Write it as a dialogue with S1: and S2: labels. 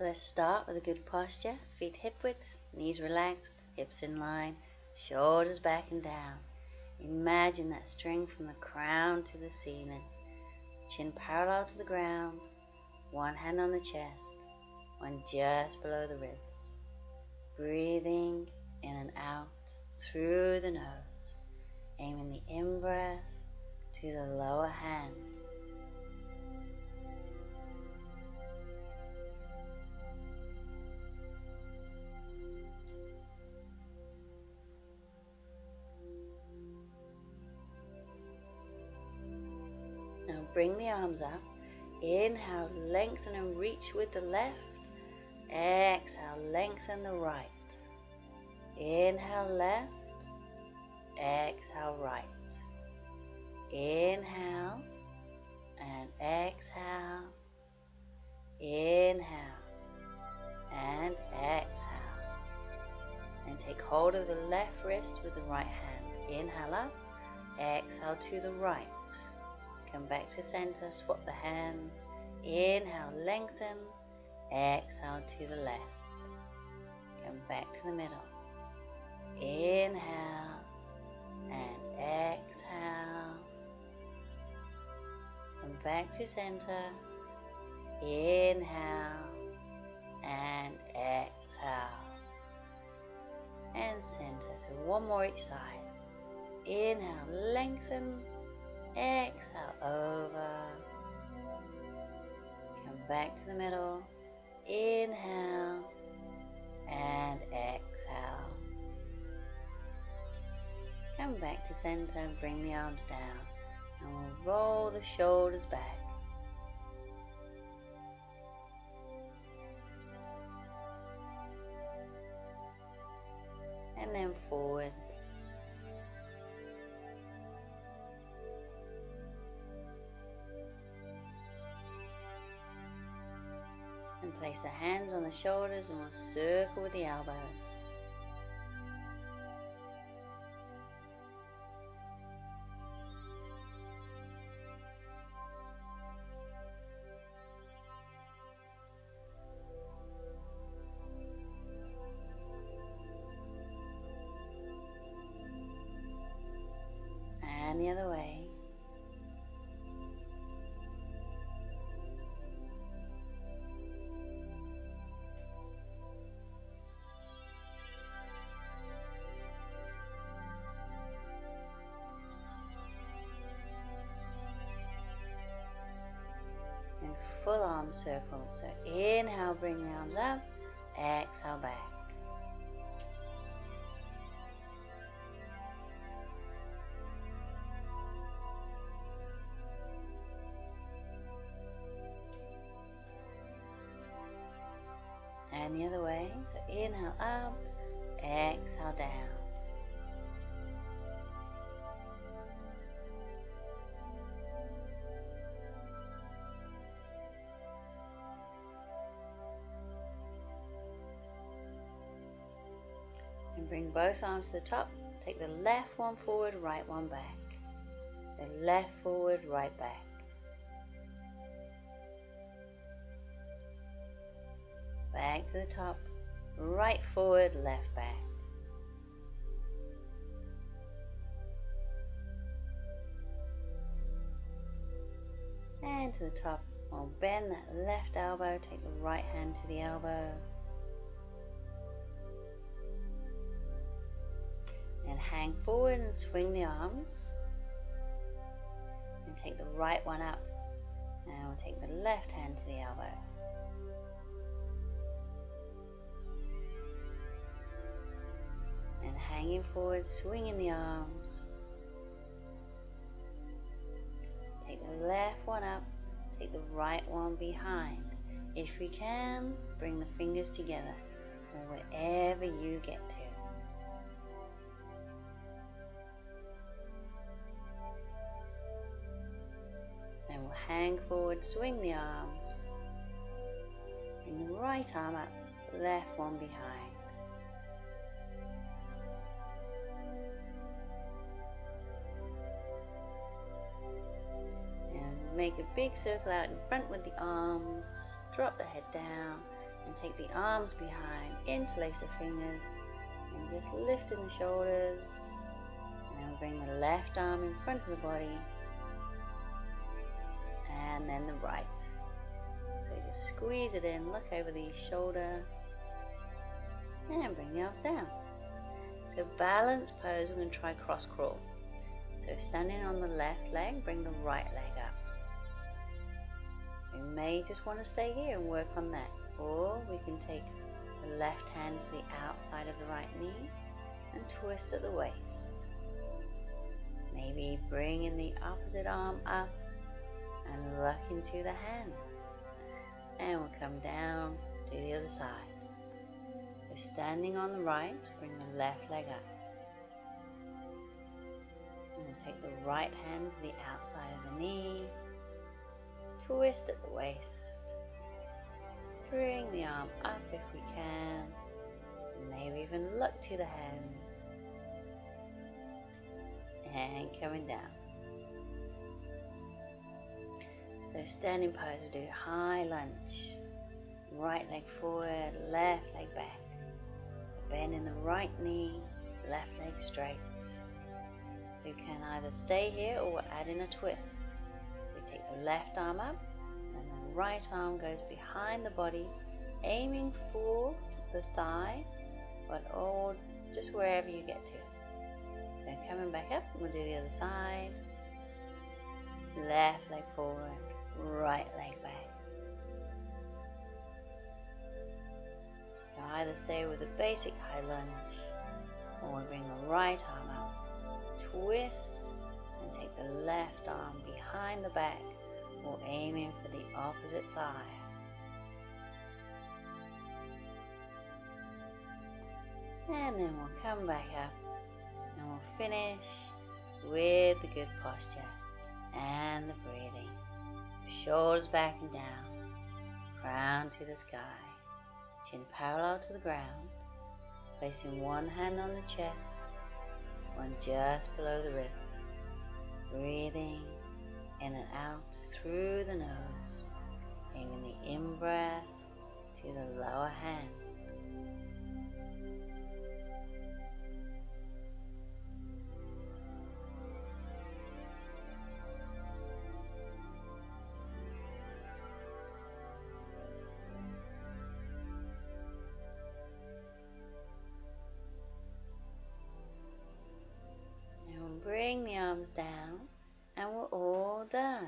S1: So let's start with a good posture. Feet hip width, knees relaxed, hips in line, shoulders back and down. Imagine that string from the crown to the ceiling. Chin parallel to the ground, one hand on the chest, one just below the ribs. Breathing in and out through the nose, aiming the in-breath to the lower hand. Now bring the arms up. Inhale, lengthen and reach with the left. Exhale, lengthen the right. Inhale, left. Exhale, right. Inhale and exhale. Inhale and exhale. And take hold of the left wrist with the right hand. Inhale up. Exhale to the right. Come back to center, swap the hands. Inhale, lengthen. Exhale to the left. Come back to the middle. Inhale and exhale. Come back to center. Inhale and exhale. And center. So one more each side. Inhale, lengthen. Exhale, over. Come back to the middle. Inhale and exhale. Come back to center and bring the arms down. And we'll roll the shoulders back. And then forwards. And place the hands on the shoulders and we'll circle with the elbows. And the other way. And full arm circle. So inhale, bring the arms up. Exhale, back. And the other way. So inhale up, exhale down. And bring both arms to the top. Take the left one forward, right one back. So left forward, right back. Back to the top, right forward, left back. And to the top, we'll bend that left elbow, take the right hand to the elbow. And hang forward and swing the arms. And take the right one up. And we'll take the left hand to the elbow. And hanging forward, swinging the arms. Take the left one up, take the right one behind. If we can, bring the fingers together, or wherever you get to. And we'll hang forward, swing the arms. Bring the right arm up, left one behind. Make a big circle out in front with the arms, drop the head down, And take the arms behind, interlace the fingers, and just lifting the shoulders. And then bring the left arm in front of the body, and then the right. So just squeeze it in, look over the shoulder, and bring the arms down. So balance pose, we're going to try cross crawl. So standing on the left leg, bring the right leg up. So you may just want to stay here and work on that. Or we can take the left hand to the outside of the right knee and twist at the waist. Maybe bringing the opposite arm up and look into the hand. And we'll come down to the other side. So standing on the right, bring the left leg up. And we'll take the right hand to the outside of the knee, twist at the waist, bring the arm up if we can, maybe even look to the hand, and coming down. So standing pose, we'll do high lunge, right leg forward, left leg back, bend in the right knee, left leg straight. You can either stay here or add in a twist. We take the left arm up and the right arm goes behind the body, aiming for the thigh, but all just wherever you get to. So coming back up, we'll do the other side. Left leg forward, right leg back. So either stay with the basic high lunge, or we bring the right arm up, twist, and take the left arm behind the back, or aiming for the opposite thigh. And then we'll come back up and we'll finish with the good posture and the breathing. Shoulders back and down, crown to the sky, chin parallel to the ground, placing one hand on the chest, one just below the ribs. Breathing in and out through the nose, taking the in-breath to the lower hand. Now bring the arms down and we're all done.